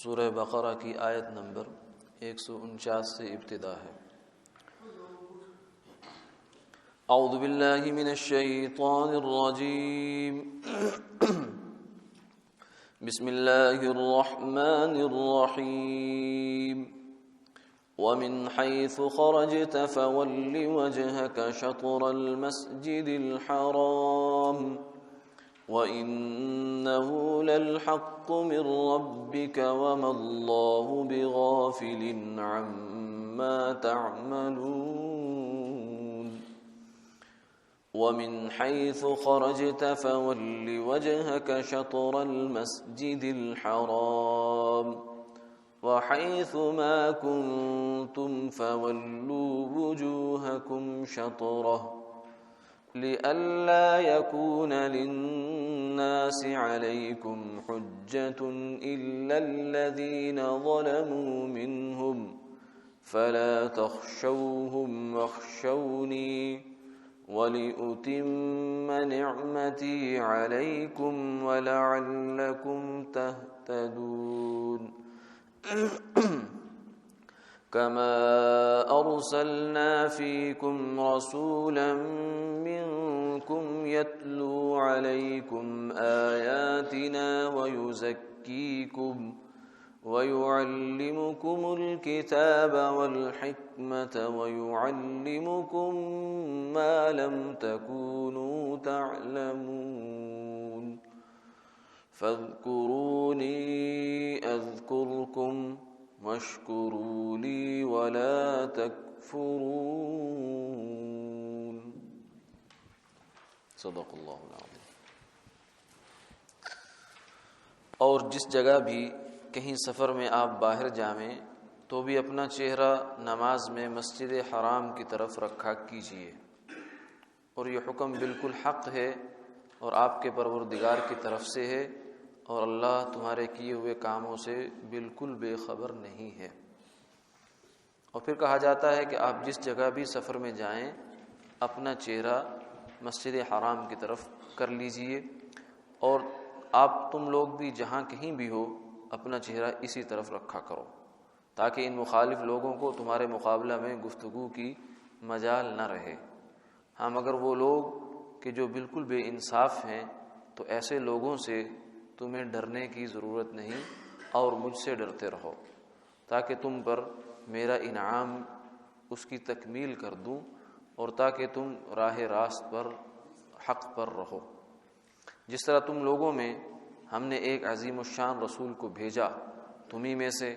سورہ بقرہ کی آیت نمبر 149 سے ابتدا ہے۔ اعوذ باللہ من الشیطان الرجیم بسم اللہ الرحمن الرحیم ومن حيث خرجت فول وجهك شطر المسجد الحرام وإنه للحق من ربك وما الله بغافل عما تعملون ومن حيث خرجت فول وجهك شطر المسجد الحرام وحيث ما كنتم فولوا وجوهكم شطره لئلا يكون للناس عليكم حجة إلا الذين ظلموا منهم فلا تخشوهم واخشوني ولأتم نعمتي عليكم ولعلكم تهتدون كما أرسلنا فيكم رسولا منكم يتلو عليكم آياتنا ويزكيكم ويعلمكم الكتاب والحكمة ويعلمكم ما لم تكونوا تعلمون فاذكروني أذكركم واشکروا لی ولا تکفرون صدق اللہ العظیم۔ اور جس جگہ بھی کہیں سفر میں آپ باہر جائیں تو بھی اپنا چہرہ نماز میں مسجد حرام کی طرف رکھا کیجیے، اور یہ حکم بالکل حق ہے اور آپ کے پروردگار کی طرف سے ہے، اور اللہ تمہارے کیے ہوئے کاموں سے بالکل بے خبر نہیں ہے۔ اور پھر کہا جاتا ہے کہ آپ جس جگہ بھی سفر میں جائیں اپنا چہرہ مسجد حرام کی طرف کر لیجئے، اور آپ تم لوگ بھی جہاں کہیں بھی ہو اپنا چہرہ اسی طرف رکھا کرو، تاکہ ان مخالف لوگوں کو تمہارے مقابلہ میں گفتگو کی مجال نہ رہے۔ ہاں مگر وہ لوگ کہ جو بالکل بے انصاف ہیں، تو ایسے لوگوں سے تمہیں ڈرنے کی ضرورت نہیں، اور مجھ سے ڈرتے رہو تاکہ تم پر میرا انعام اس کی تکمیل کر دوں، اور تاکہ تم راہ راست پر حق پر رہو۔ جس طرح تم لوگوں میں ہم نے ایک عظیم الشان رسول کو بھیجا، تمہیں میں سے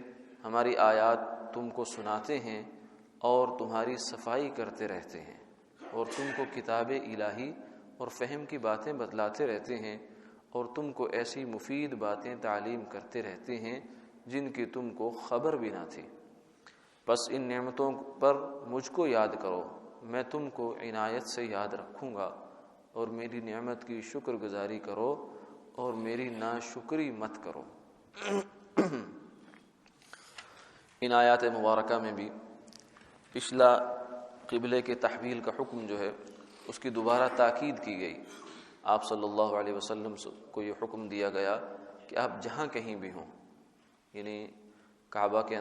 ہماری آیات تم کو سناتے ہیں اور تمہاری صفائی کرتے رہتے ہیں، اور تم کو کتاب الہی اور فہم کی باتیں بتلاتے رہتے ہیں، اور تم کو ایسی مفید باتیں تعلیم کرتے رہتے ہیں جن کی تم کو خبر بھی نہ تھی۔ بس ان نعمتوں پر مجھ کو یاد کرو، میں تم کو عنایت سے یاد رکھوں گا، اور میری نعمت کی شکر گزاری کرو اور میری ناشکری مت کرو۔ ان آیات مبارکہ میں بھی پچھلا قبلے کے تحویل کا حکم جو ہے اس کی دوبارہ تاکید کی گئی۔ آپ صلی اللہ علیہ وسلم کو یہ حکم دیا گیا کہ آپ جہاں کہیں بھی ہوں، یعنی کعبہ کے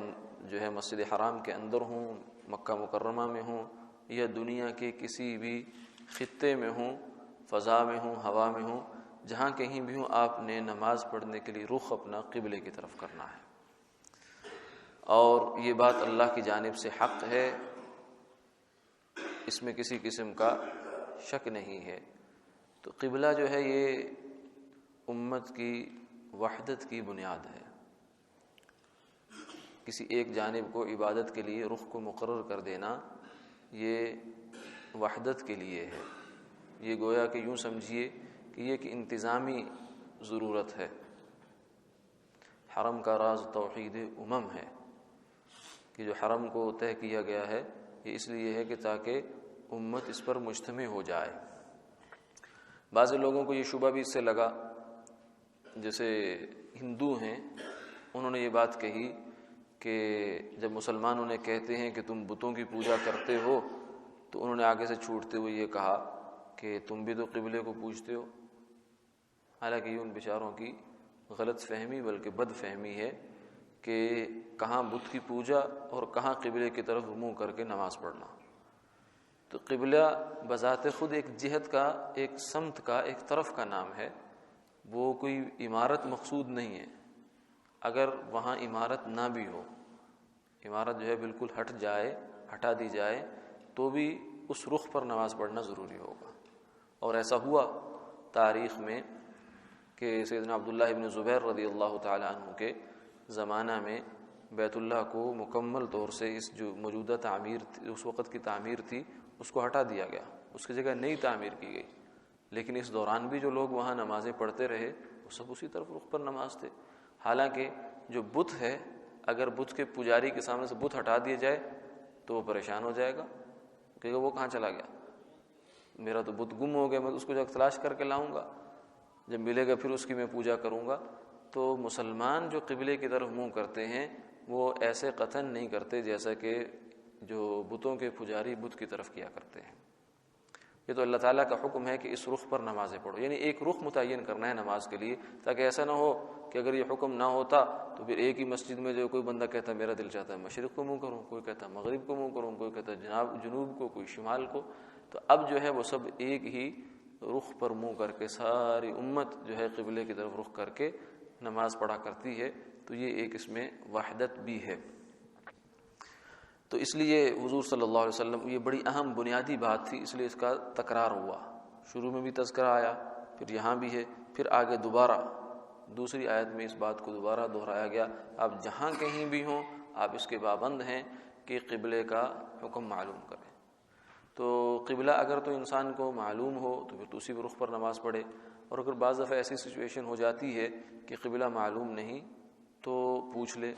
جو ہے مسجد حرام کے اندر ہوں، مکہ مکرمہ میں ہوں، یا دنیا کے کسی بھی خطے میں ہوں، فضا میں ہوں، ہوا میں ہوں، جہاں کہیں بھی ہوں آپ نے نماز پڑھنے کے لیے رخ اپنا قبلے کی طرف کرنا ہے، اور یہ بات اللہ کی جانب سے حق ہے، اس میں کسی قسم کا شک نہیں ہے۔ تو قبلہ جو ہے یہ امت کی وحدت کی بنیاد ہے۔ کسی ایک جانب کو عبادت کے لیے رخ کو مقرر کر دینا یہ وحدت کے لیے ہے۔ یہ گویا کہ یوں سمجھیے کہ یہ ایک انتظامی ضرورت ہے۔ حرم کا راز توحید امم ہے کہ جو حرم کو طے کیا گیا ہے یہ اس لیے ہے کہ تاکہ امت اس پر مجتمع ہو جائے۔ بعض لوگوں کو یہ شبہ بھی اس سے لگا، جیسے ہندو ہیں، انہوں نے یہ بات کہی کہ جب مسلمان انہیں کہتے ہیں کہ تم بتوں کی پوجا کرتے ہو، تو انہوں نے آگے سے چھوٹتے ہوئے یہ کہا کہ تم بھی تو قبلے کو پوجتے ہو۔ حالانکہ یہ ان بیچاروں کی غلط فہمی بلکہ بد فہمی ہے کہ کہاں بت کی پوجا اور کہاں قبلے کی طرف منہ کر کے نماز پڑھنا۔ تو قبلہ بذات خود ایک جہت کا، ایک سمت کا، ایک طرف کا نام ہے، وہ کوئی عمارت مقصود نہیں ہے۔ اگر وہاں عمارت نہ بھی ہو، عمارت جو ہے بالکل ہٹا دی جائے، تو بھی اس رخ پر نماز پڑھنا ضروری ہوگا۔ اور ایسا ہوا تاریخ میں کہ سیدنا عبداللہ ابن زبیر رضی اللہ تعالی عنہ کے زمانہ میں بیت اللہ کو مکمل طور سے اس جو موجودہ تعمیر اس وقت کی تعمیر تھی اس کو ہٹا دیا گیا، اس کی جگہ نئی تعمیر کی گئی، لیکن اس دوران بھی جو لوگ وہاں نمازیں پڑھتے رہے وہ سب اسی طرف رخ پر نماز تھے۔ حالانکہ جو بت ہے، اگر بت کے پجاری کے سامنے سے بت ہٹا دیا جائے تو وہ پریشان ہو جائے گا، کہے گا وہ کہاں چلا گیا، میرا تو بت گم ہو گیا، میں اس کو جب تلاش کر کے لاؤں گا، جب ملے گا پھر اس کی میں پوجا کروں گا۔ تو مسلمان جو قبلے کی طرف منہ کرتے ہیں وہ ایسے قطعاً نہیں کرتے جیسا کہ جو بتوں کے پجاری بت کی طرف کیا کرتے ہیں۔ یہ تو اللہ تعالیٰ کا حکم ہے کہ اس رخ پر نمازیں پڑھو، یعنی ایک رخ متعین کرنا ہے نماز کے لیے، تاکہ ایسا نہ ہو کہ اگر یہ حکم نہ ہوتا تو پھر ایک ہی مسجد میں جو کوئی بندہ کہتا ہے میرا دل چاہتا ہے مشرق کو منہ کروں، کوئی کہتا ہے مغرب کو منہ کروں، کوئی کہتا ہے جنوب کو، کوئی شمال کو۔ تو اب جو ہے وہ سب ایک ہی رخ پر منہ کر کے ساری امت جو ہے قبلے کی طرف رخ کر کے نماز پڑھا کرتی ہے، تو یہ ایک اس میں وحدت بھی ہے۔ تو اس لیے حضور صلی اللہ علیہ وسلم یہ بڑی اہم بنیادی بات تھی، اس لیے اس کا تکرار ہوا، شروع میں بھی تذکرہ آیا، پھر یہاں بھی ہے، پھر آگے دوبارہ دوسری آیت میں اس بات کو دوبارہ دہرایا گیا۔ آپ جہاں کہیں بھی ہوں آپ اس کے پابند ہیں کہ قبلے کا حکم معلوم کریں۔ تو قبلہ اگر تو انسان کو معلوم ہو تو پھر تو اسی رخ پر نماز پڑھے، اور اگر بعض دفعہ ایسی سچویشن ہو جاتی ہے کہ قبلہ معلوم نہیں تو پوچھ لے،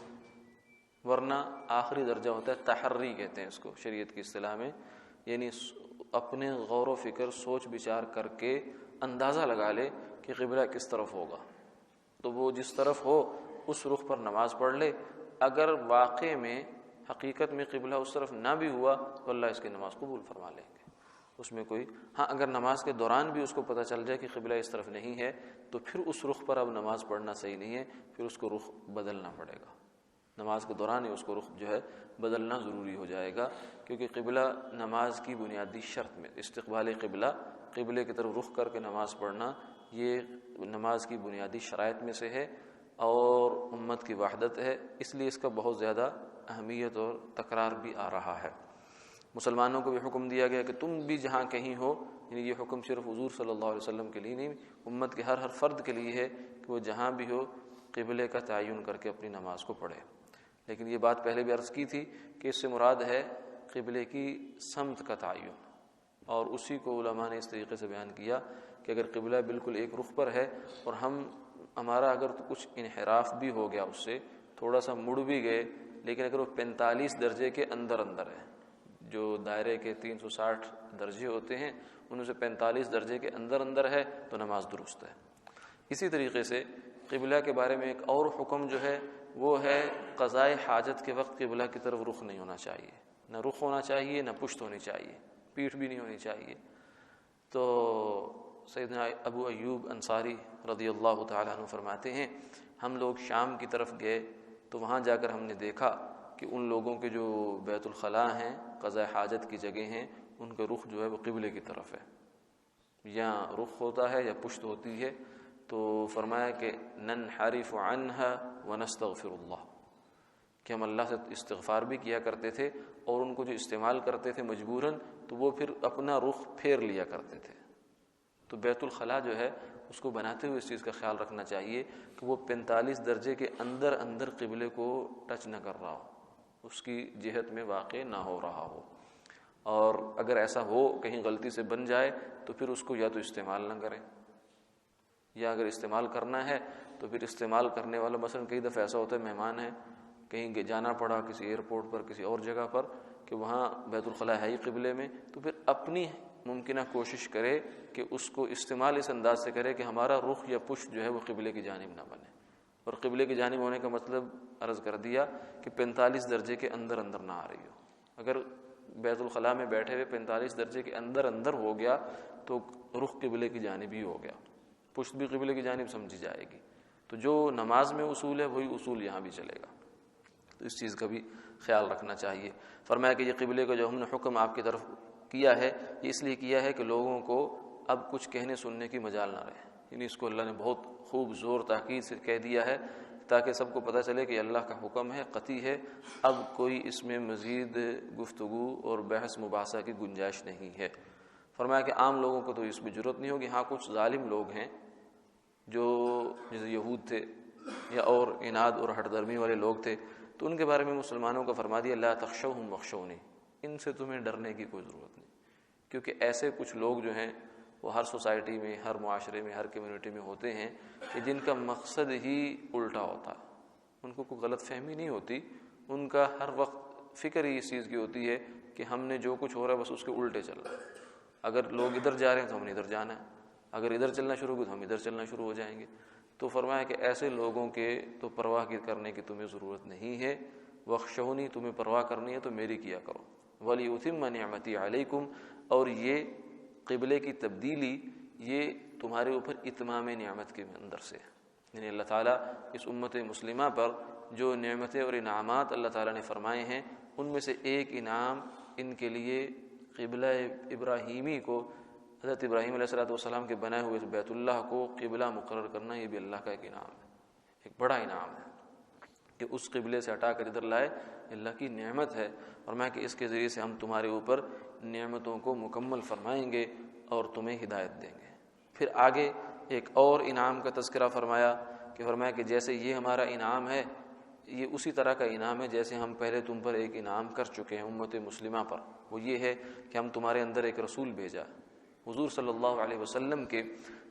ورنہ آخری درجہ ہوتا ہے تحری کہتے ہیں اس کو شریعت کی اصطلاح میں، یعنی اپنے غور و فکر سوچ بچار کر کے اندازہ لگا لے کہ قبلہ کس طرف ہوگا، تو وہ جس طرف ہو اس رخ پر نماز پڑھ لے۔ اگر واقع میں حقیقت میں قبلہ اس طرف نہ بھی ہوا تو اللہ اس کی نماز قبول فرما لیں گے، اس میں کوئی اگر نماز کے دوران بھی اس کو پتہ چل جائے کہ قبلہ اس طرف نہیں ہے تو پھر اس رخ پر اب نماز پڑھنا صحیح نہیں ہے، پھر اس کو رخ بدلنا پڑے گا، نماز کے دوران ہی اس کو رخ جو ہے بدلنا ضروری ہو جائے گا، کیونکہ قبلہ نماز کی بنیادی شرط میں استقبال قبلہ، قبلے کی طرف رخ کر کے نماز پڑھنا یہ نماز کی بنیادی شرائط میں سے ہے اور امت کی وحدت ہے، اس لیے اس کا بہت زیادہ اہمیت اور تکرار بھی آ رہا ہے۔ مسلمانوں کو بھی حکم دیا گیا کہ تم بھی جہاں کہیں ہو، یعنی یہ حکم صرف حضور صلی اللہ علیہ وسلم کے لیے نہیں، امت کے ہر فرد کے لیے ہے کہ وہ جہاں بھی ہو قبلے کا تعین کر کے اپنی نماز کو پڑھے۔ لیکن یہ بات پہلے بھی عرض کی تھی کہ اس سے مراد ہے قبلے کی سمت کا تعین، اور اسی کو علماء نے اس طریقے سے بیان کیا کہ اگر قبلہ بالکل ایک رخ پر ہے اور ہمارا اگر تو کچھ انحراف بھی ہو گیا، اس سے تھوڑا سا مڑ بھی گئے، لیکن اگر وہ 45 درجے کے اندر ہے، جو دائرے کے 360 درجے ہوتے ہیں ان سے 45 درجے کے اندر ہے تو نماز درست ہے۔ اسی طریقے سے قبلہ کے بارے میں ایک اور حکم جو ہے وہ ہے قضاء حاجت کے وقت قبلہ کی طرف رخ نہیں ہونا چاہیے، نہ رخ ہونا چاہیے نہ پشت ہونی چاہیے، پیٹھ بھی نہیں ہونی چاہیے۔ تو سیدنا ابو ایوب انصاری رضی اللہ تعالیٰ عنہ فرماتے ہیں ہم لوگ شام کی طرف گئے تو وہاں جا کر ہم نے دیکھا کہ ان لوگوں کے جو بیت الخلاء ہیں، قضاء حاجت کی جگہ ہیں، ان کا رخ جو ہے وہ قبلے کی طرف ہے، یا رخ ہوتا ہے یا پشت ہوتی ہے۔ تو فرمایا کہ ننحرف عنها ونستغفر اللہ، کہ ہم اللہ سے استغفار بھی کیا کرتے تھے اور ان کو جو استعمال کرتے تھے مجبوراً تو وہ پھر اپنا رخ پھیر لیا کرتے تھے۔ تو بیت الخلاء جو ہے اس کو بناتے ہوئے اس چیز کا خیال رکھنا چاہیے کہ وہ 45 درجے کے اندر قبلے کو ٹچ نہ کر رہا ہو، اس کی جہت میں واقع نہ ہو رہا ہو، اور اگر ایسا ہو کہیں غلطی سے بن جائے تو پھر اس کو یا تو استعمال نہ کریں، یا اگر استعمال کرنا ہے تو پھر استعمال کرنے والا مثلا کئی دفعہ ایسا ہوتا ہے مہمان ہے کہیں جانا پڑا کسی ایئرپورٹ پر کسی اور جگہ پر کہ وہاں بیت الخلاء ہے ہی قبلے میں، تو پھر اپنی ممکنہ کوشش کرے کہ اس کو استعمال اس انداز سے کرے کہ ہمارا رخ یا پشت جو ہے وہ قبلے کی جانب نہ بنے، اور قبلے کی جانب ہونے کا مطلب عرض کر دیا کہ 45 درجے کے اندر نہ آ رہی ہو۔ اگر بیت الخلاء میں بیٹھے ہوئے 45 درجے کے اندر ہو گیا تو رخ قبلے کی جانب ہی ہو گیا، پشت بھی قبلے کی جانب سمجھی جائے گی۔ تو جو نماز میں اصول ہے وہی اصول یہاں بھی چلے گا تو اس چیز کا بھی خیال رکھنا چاہیے۔ فرمایا کہ یہ قبلے کا جو ہم نے حکم آپ کی طرف کیا ہے یہ اس لیے کیا ہے کہ لوگوں کو اب کچھ کہنے سننے کی مجال نہ رہے، یعنی اس کو اللہ نے بہت خوب زور تاکید سے کہہ دیا ہے تاکہ سب کو پتہ چلے کہ اللہ کا حکم ہے، قطعی ہے، اب کوئی اس میں مزید گفتگو اور بحث مباحثہ کی گنجائش نہیں ہے۔ فرمایا کہ عام لوگوں کو تو اس میں ضرورت نہیں ہوگی، ہاں کچھ ظالم لوگ ہیں جو جیسے یہود تھے یا اور عناد اور ہٹ درمی والے لوگ تھے، تو ان کے بارے میں مسلمانوں کو فرما دیا لا تخشوہم واخشونی، ان سے تمہیں ڈرنے کی کوئی ضرورت نہیں، کیونکہ ایسے کچھ لوگ جو ہیں وہ ہر سوسائٹی میں، ہر معاشرے میں، ہر کمیونٹی میں ہوتے ہیں کہ جن کا مقصد ہی الٹا ہوتا ہے، ان کو کوئی غلط فہمی نہیں ہوتی، ان کا ہر وقت فکر ہی اس چیز کی ہوتی ہے کہ ہم نے جو کچھ ہو رہا ہے بس اس کے الٹے چل رہا ہے، اگر لوگ ادھر جا رہے ہیں تو ہم نے ادھر جانا ہے، اگر ادھر چلنا شروع ہو تو ہم ادھر چلنا شروع ہو جائیں گے۔ تو فرمایا کہ ایسے لوگوں کے تو پرواہ کرنے کی تمہیں ضرورت نہیں ہے، وخشونی، تمہیں پرواہ کرنی ہے تو میری کیا کرو، وَلِأُتِمَّ نِعْمَتِي عَلَيْكُمْ، اور یہ قبلے کی تبدیلی یہ تمہارے اوپر اتمام نعمت کے اندر سے، یعنی اللہ تعالیٰ اس امت مسلمہ پر جو نعمتیں اور انعامات اللہ تعالیٰ نے فرمائے ہیں ان میں سے ایک انعام ان کے لیے قبلہ ابراہیمی کو، حضرت ابراہیم علیہ السلام کے بنائے ہوئے بیت اللہ کو قبلہ مقرر کرنا، یہ بھی اللہ کا ایک انعام ہے، ایک بڑا انعام ہے کہ اس قبلے سے ہٹا کر ادھر لائے، اللہ کی نعمت ہے۔ اور میں کہ اس کے ذریعے سے ہم تمہارے اوپر نعمتوں کو مکمل فرمائیں گے اور تمہیں ہدایت دیں گے۔ پھر آگے ایک اور انعام کا تذکرہ فرمایا کہ جیسے یہ ہمارا انعام ہے، یہ اسی طرح کا انعام ہے جیسے ہم پہلے تم پر ایک انعام کر چکے ہیں امت مسلمہ پر، وہ یہ ہے کہ ہم تمہارے اندر ایک رسول بھیجا۔ حضور صلی اللہ علیہ وسلم کے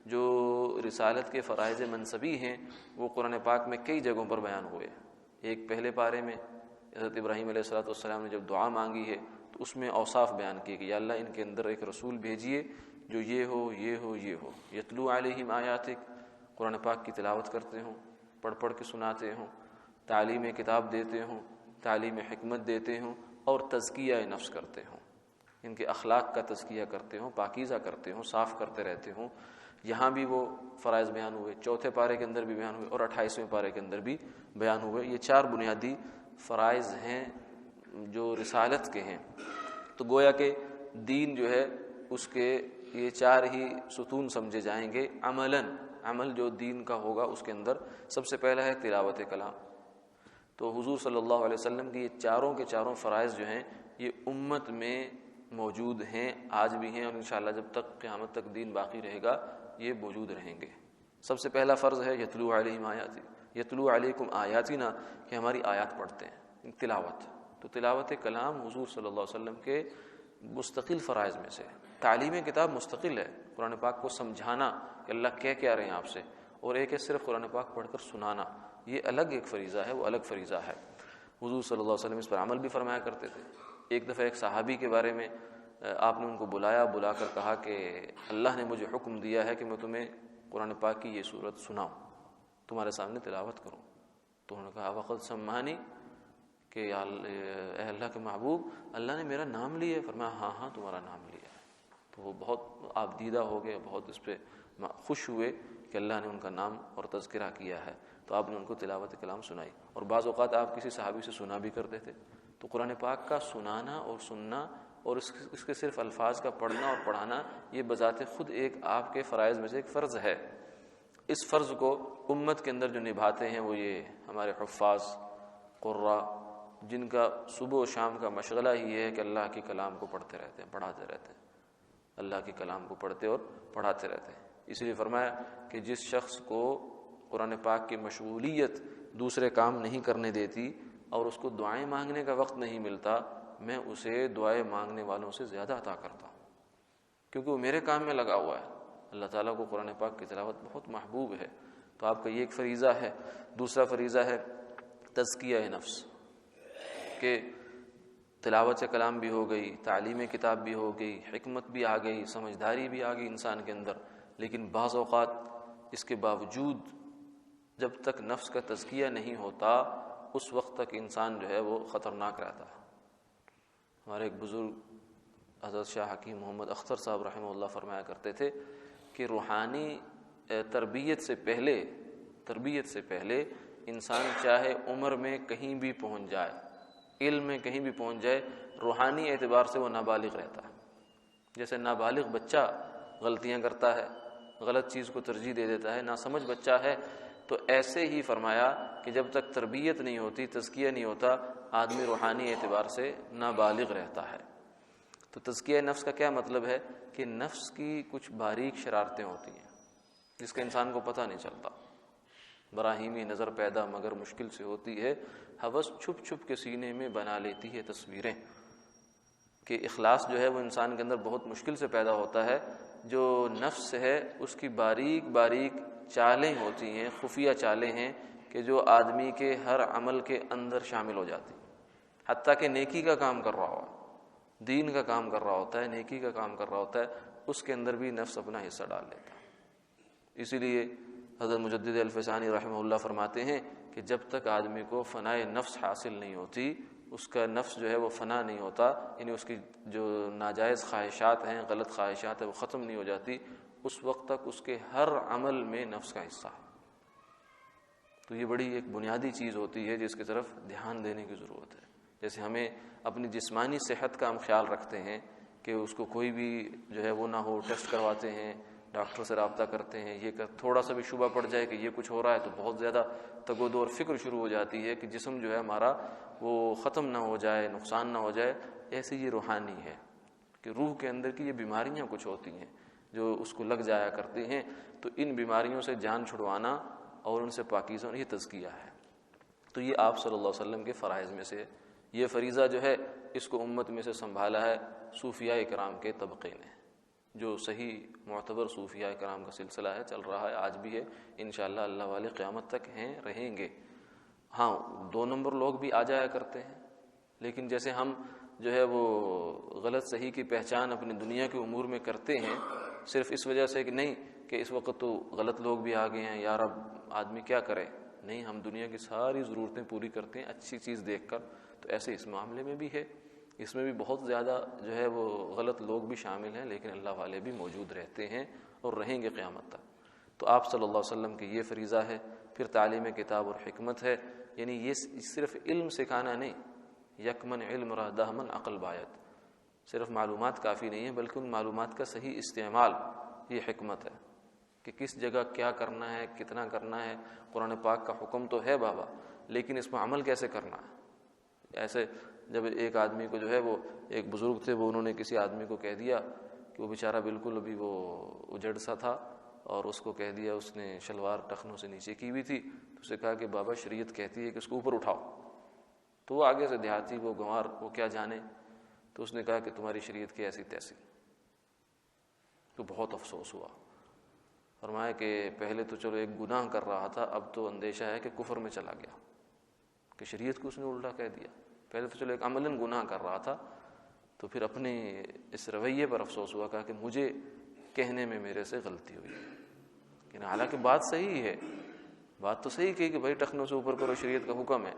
جو رسالت کے فرائض منصبی ہیں وہ قرآن پاک میں کئی جگہوں پر بیان ہوئے۔ ایک پہلے پارے میں حضرت ابراہیم علیہ السلام نے جب دعا مانگی ہے تو اس میں اوصاف بیان کیے کہ یا اللہ ان کے اندر ایک رسول بھیجیے جو یہ ہو یہ ہو یہ ہو، یتلو علیہم آیاتک، قرآن پاک کی تلاوت کرتے ہوں، پڑھ پڑھ کے سناتے ہوں، تعلیم کتاب دیتے ہوں، تعلیم حکمت دیتے ہوں، اور تزکیہ نفس کرتے ہوں، ان کے اخلاق کا تزکیہ کرتے ہوں، پاکیزہ کرتے ہوں، صاف کرتے رہتے ہوں۔ یہاں بھی وہ فرائض بیان ہوئے، چوتھے پارے کے اندر بھی بیان ہوئے اور 28ویں پارے کے اندر بھی بیان ہوئے۔ یہ 4 بنیادی فرائض ہیں جو رسالت کے ہیں۔ تو گویا کہ دین جو ہے اس کے یہ 4 ہی ستون سمجھے جائیں گے۔ عمل جو دین کا ہوگا اس کے اندر سب سے پہلا ہے تلاوت کلام۔ تو حضور صلی اللہ علیہ وسلم کی یہ چاروں کے چاروں فرائض جو ہیں یہ امت میں موجود ہیں، آج بھی ہیں، اور انشاءاللہ جب تک قیامت تک دین باقی رہے گا یہ موجود رہیں گے۔ سب سے پہلا فرض ہے یتلو علیہم آیاتی، یتلو علیکم آیاتنا، کہ ہماری آیات پڑھتے ہیں، تلاوت۔ تو تلاوت کلام حضور صلی اللہ علیہ وسلم کے مستقل فرائض میں سے۔ تعلیم کتاب مستقل ہے، قرآن پاک کو سمجھانا کہ اللہ کہہ کیا رہے ہیں آپ سے، اور ایک ہے صرف قرآن پاک پڑھ کر سنانا، یہ الگ ایک فریضہ ہے، وہ الگ فریضہ ہے۔ حضور صلی اللہ علیہ وسلم اس پر عمل بھی فرمایا کرتے تھے۔ ایک دفعہ ایک صحابی کے بارے میں آپ نے ان کو بلا کر کہا کہ اللہ نے مجھے حکم دیا ہے کہ میں تمہیں قرآن پاک کی یہ صورت سناؤں، تمہارے سامنے تلاوت کروں۔ تو انہوں نے کہا وقت سمانی، کہ اے اللہ کے محبوب اللہ نے میرا نام لیا ہے؟ فرمایا ہاں ہاں تمہارا نام لیا ہے۔ تو وہ بہت آپ دیدہ ہو گئے، بہت اس پہ خوش ہوئے کہ اللہ نے ان کا نام اور تذکرہ کیا ہے۔ تو آپ نے ان کو تلاوت کلام سنائی، اور بعض اوقات آپ کسی صحابی سے سنا بھی کرتے تھے۔ تو قرآن پاک کا سنانا اور سننا اور اس کے صرف الفاظ کا پڑھنا اور پڑھانا یہ بذات خود ایک آپ کے فرائض میں سے ایک فرض ہے۔ اس فرض کو امت کے اندر جو نبھاتے ہیں وہ یہ ہمارے حفاظ قراء، جن کا صبح و شام کا مشغلہ ہی ہے کہ اللہ کے کلام کو پڑھتے رہتے ہیں، پڑھاتے رہتے ہیں، اللہ کے کلام کو پڑھتے اور پڑھاتے رہتے ہیں۔ اس لیے فرمایا کہ جس شخص کو قرآن پاک کی مشغولیت دوسرے کام نہیں کرنے دیتی اور اس کو دعائیں مانگنے کا وقت نہیں ملتا، میں اسے دعائیں مانگنے والوں سے زیادہ عطا کرتا ہوں، کیونکہ وہ میرے کام میں لگا ہوا ہے۔ اللہ تعالیٰ کو قرآن پاک کی تلاوت بہت محبوب ہے۔ تو آپ کا یہ ایک فریضہ ہے۔ دوسرا فریضہ ہے تزکیہ نفس، کہ تلاوت کلام بھی ہو گئی، تعلیم کتاب بھی ہو گئی، حکمت بھی آ گئی، سمجھداری بھی آ گئی انسان کے اندر، لیکن بعض اوقات اس کے باوجود جب تک نفس کا تزکیہ نہیں ہوتا اس وقت تک انسان جو ہے وہ خطرناک رہتا ہے۔ ہمارے ایک بزرگ حضرت شاہ حکیم محمد اختر صاحب رحمہ اللہ فرمایا کرتے تھے کہ روحانی تربیت سے پہلے انسان چاہے عمر میں کہیں بھی پہنچ جائے، علم میں کہیں بھی پہنچ جائے، روحانی اعتبار سے وہ نابالغ رہتا ہے۔ جیسے نابالغ بچہ غلطیاں کرتا ہے، غلط چیز کو ترجیح دے دیتا ہے، ناسمجھ بچہ ہے، تو ایسے ہی فرمایا کہ جب تک تربیت نہیں ہوتی، تزکیہ نہیں ہوتا، آدمی روحانی اعتبار سے نابالغ رہتا ہے۔ تو تزکیہ نفس کا کیا مطلب ہے کہ نفس کی کچھ باریک شرارتیں ہوتی ہیں جس کا انسان کو پتہ نہیں چلتا، براہیمی نظر پیدا مگر مشکل سے ہوتی ہے، ہوس چھپ چھپ کے سینے میں بنا لیتی ہے تصویریں، کہ اخلاص جو ہے وہ انسان کے اندر بہت مشکل سے پیدا ہوتا ہے۔ جو نفس ہے اس کی باریک باریک چالیں ہوتی ہیں، خفیہ چالیں ہیں کہ جو آدمی کے ہر عمل کے اندر شامل ہو جاتی، حتیٰ کہ نیکی کا کام کر رہا ہو، دین کا کام کر رہا ہوتا ہے، نیکی کا کام کر رہا ہوتا ہے، اس کے اندر بھی نفس اپنا حصہ ڈال لیتا ہے۔ اسی لیے حضرت مجدد الفسانی رحمہ اللہ فرماتے ہیں کہ جب تک آدمی کو فنائے نفس حاصل نہیں ہوتی، اس کا نفس جو ہے وہ فنا نہیں ہوتا، یعنی اس کی جو ناجائز خواہشات ہیں، غلط خواہشات ہیں، وہ ختم نہیں ہو جاتی، اس وقت تک اس کے ہر عمل میں نفس کا حصہ ہے۔ تو یہ بڑی ایک بنیادی چیز ہوتی ہے جس کی طرف دھیان دینے کی ضرورت ہے۔ جیسے ہمیں اپنی جسمانی صحت کا ہم خیال رکھتے ہیں کہ اس کو کوئی بھی جو ہے وہ نہ ہو، ٹیسٹ کرواتے ہیں، ڈاکٹر سے رابطہ کرتے ہیں، یہ تھوڑا سا بھی شبہ پڑ جائے کہ یہ کچھ ہو رہا ہے تو بہت زیادہ تگود اور فکر شروع ہو جاتی ہے کہ جسم جو ہے ہمارا وہ ختم نہ ہو جائے، نقصان نہ ہو جائے۔ ایسے یہ روحانی ہے کہ روح کے اندر کی یہ بیماریاں کچھ ہوتی ہیں جو اس کو لگ جایا کرتی ہیں، تو ان بیماریوں سے جان چھڑوانا اور ان سے پاکیزہ ہونا، یہ تزکیہ ہے۔ تو یہ آپ صلی اللہ علیہ وسلم کے فرائض میں سے یہ فریضہ جو ہے اس کو امت میں سے سنبھالا ہے صوفیاء کرام کے طبقے نے، جو صحیح معتبر صوفیاء کرام کا سلسلہ ہے، چل رہا ہے، آج بھی ہے، انشاءاللہ اللہ والے قیامت تک ہیں، رہیں گے۔ ہاں 2 نمبر لوگ بھی آ جایا کرتے ہیں، لیکن جیسے ہم جو ہے وہ غلط صحیح کی پہچان اپنی دنیا کے امور میں کرتے ہیں صرف اس وجہ سے کہ نہیں کہ اس وقت تو غلط لوگ بھی آ گئے ہیں، یار اب آدمی کیا کرے، نہیں، ہم دنیا کی ساری ضرورتیں پوری کرتے ہیں اچھی چیز دیکھ کر۔ تو ایسے اس معاملے میں بھی ہے، اس میں بھی بہت زیادہ جو ہے وہ غلط لوگ بھی شامل ہیں، لیکن اللہ والے بھی موجود رہتے ہیں اور رہیں گے قیامت تک۔ تو آپ صلی اللہ علیہ وسلم کی یہ فریضہ ہے۔ پھر تعلیم کتاب اور حکمت ہے، یعنی یہ صرف علم سکھانا نہیں، یکمن علم رہ دہمن عقل بایت، صرف معلومات کافی نہیں ہے بلکہ ان معلومات کا صحیح استعمال، یہ حکمت ہے کہ کس جگہ کیا کرنا ہے، کتنا کرنا ہے۔ قرآن پاک کا حکم تو ہے بابا، لیکن اس پر عمل کیسے کرنا ہے۔ ایسے جب ایک آدمی کو جو ہے وہ ایک بزرگ تھے، وہ انہوں نے کسی آدمی کو کہہ دیا کہ وہ بیچارہ بالکل ابھی وہ اجڑ سا تھا، اور اس کو کہہ دیا، اس نے شلوار ٹخنوں سے نیچے کی ہوئی تھی، تو اسے کہا کہ بابا شریعت کہتی ہے کہ اس کو اوپر اٹھاؤ۔ تو وہ آگے سے دیہاتی، وہ گنوار، وہ کیا جانے، تو اس نے کہا کہ تمہاری شریعت کی ایسی تیسی۔ تو بہت افسوس ہوا، فرمایا کہ پہلے تو چلو ایک گناہ کر رہا تھا، اب تو اندیشہ ہے کہ کفر میں چلا گیا کہ شریعت کو اس نے الٹا کہہ دیا۔ پہلے تو چلو ایک عملاً گناہ کر رہا تھا، تو پھر اپنے اس رویے پر افسوس ہوا، کہا کہ مجھے کہنے میں میرے سے غلطی ہوئی، لیکن حالانکہ بات صحیح ہے، بات تو صحیح کہی کہ بھائی ٹخنوں سے اوپر کرو، شریعت کا حکم ہے،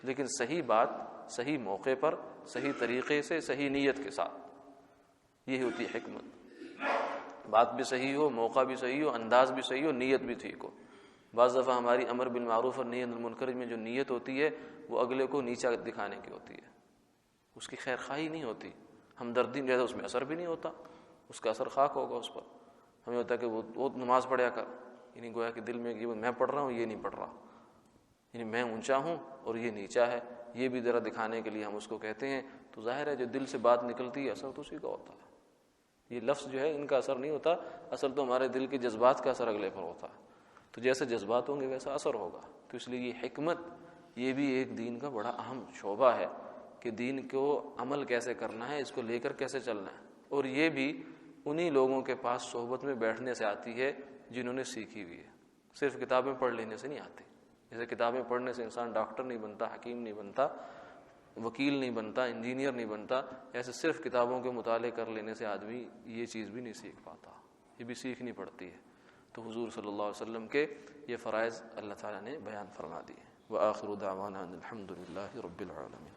لیکن صحیح بات صحیح موقع پر، صحیح طریقے سے، صحیح نیت کے ساتھ، یہ ہوتی ہے حکمت۔ بات بھی صحیح ہو، موقع بھی صحیح ہو، انداز بھی صحیح ہو، نیت بھی ٹھیک ہو۔ بعض دفعہ ہماری امر بالمعروف اور نہی عن المنکر میں جو نیت ہوتی ہے وہ اگلے کو نیچا دکھانے کی ہوتی ہے، اس کی خیر خواہی نہیں ہوتی، ہمدردی نہیں رہتا، اس میں اثر بھی نہیں ہوتا، اس کا اثر خاک ہوگا اس پر۔ ہمیں ہوتا ہے کہ وہ نماز پڑھیا کر، یعنی گویا کہ دل میں یہ میں پڑھ رہا ہوں، یہ نہیں پڑھ رہا، یعنی میں اونچا ہوں اور یہ نیچا ہے، یہ بھی ذرا دکھانے کے لیے ہم اس کو کہتے ہیں۔ تو ظاہر ہے جو دل سے بات نکلتی ہے اثر تو اسی کا ہوتا ہے، یہ لفظ جو ہے ان کا اثر نہیں ہوتا، اصل تو ہمارے دل کے جذبات کا اثر اگلے پر ہوتا ہے۔ تو جیسے جذبات ہوں گے ویسا اثر ہوگا۔ تو اس لیے یہ حکمت، یہ بھی ایک دین کا بڑا اہم شعبہ ہے کہ دین کو عمل کیسے کرنا ہے، اس کو لے کر کیسے چلنا ہے، اور یہ بھی انہی لوگوں کے پاس صحبت میں بیٹھنے سے آتی ہے جنہوں نے سیکھی ہوئی ہے، صرف کتابیں پڑھ لینے سے نہیں آتی۔ جیسے کتابیں پڑھنے سے انسان ڈاکٹر نہیں بنتا، حکیم نہیں بنتا، وکیل نہیں بنتا، انجینئر نہیں بنتا، ایسے صرف کتابوں کے مطالعے کر لینے سے آدمی یہ چیز بھی نہیں سیکھ پاتا، یہ بھی سیکھنی پڑتی ہے۔ تو حضور صلی اللہ علیہ وسلم کے یہ فرائض اللہ تعالیٰ نے بیان فرما دیے۔ وآخر دعوانا الحمد للہ رب العالمین۔